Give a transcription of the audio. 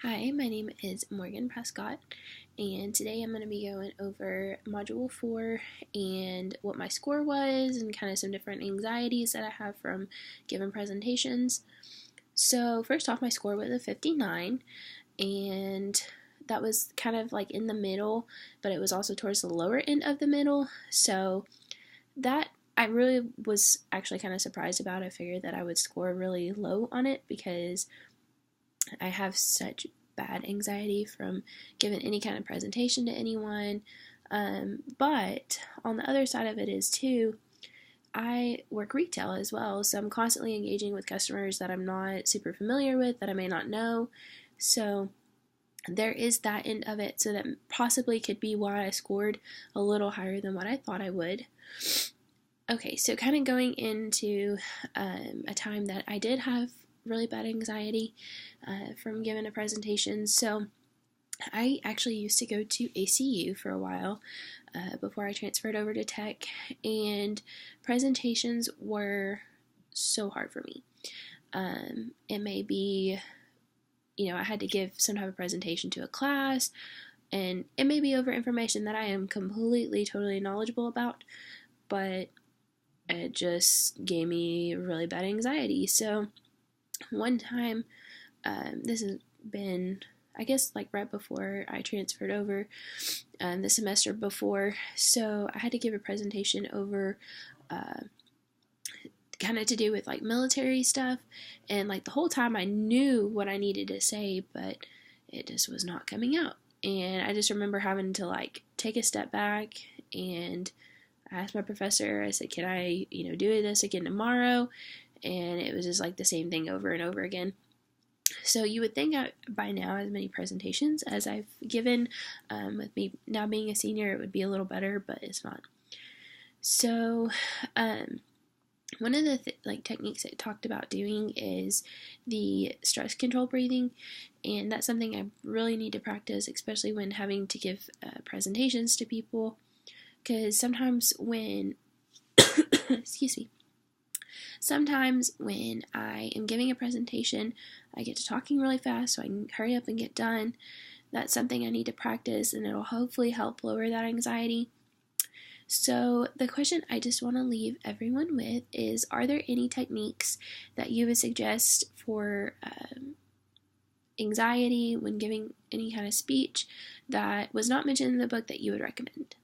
Hi, my name is Morgan Prescott, and today I'm going to be going over Module 4 and what my score was and kind of some different anxieties that I have from giving presentations. So first off, my score was a 59, and that was kind of like in the middle, but it was also towards the lower end of the middle, so that I really was actually kind of surprised about. I figured that I would score really low on it because I have such bad anxiety from giving any kind of presentation to anyone. But on the other side of it is too, I work retail as well, so I'm constantly engaging with customers that I'm not super familiar with, that I may not know. So there is that end of it, so that possibly could be why I scored a little higher than what I thought I would. Okay, so kind of going into a time that I did have really bad anxiety from giving a presentation. So I actually used to go to ACU for a while before I transferred over to tech, and presentations were so hard for me. It may be, I had to give some type of presentation to a class, and it may be over information that I am completely, totally knowledgeable about, but it just gave me really bad anxiety. So one time, this has been, I guess, like right before I transferred over, the semester before, so I had to give a presentation over kind of to do with like military stuff, and like the whole time I knew what I needed to say, but it just was not coming out. And I just remember having to like take a step back, and I asked my professor, I said, can I, do this again tomorrow? And it was just like the same thing over and over again. So you would think by now, as many presentations as I've given, with me now being a senior, it would be a little better, but it's not. So one of the techniques I talked about doing is the stress control breathing, and that's something I really need to practice, especially when having to give presentations to people, because sometimes when excuse me, sometimes when I am giving a presentation, I get to talking really fast, so I can hurry up and get done. That's something I need to practice, and it'll hopefully help lower that anxiety. So the question I just want to leave everyone with is, are there any techniques that you would suggest for anxiety when giving any kind of speech that was not mentioned in the book that you would recommend?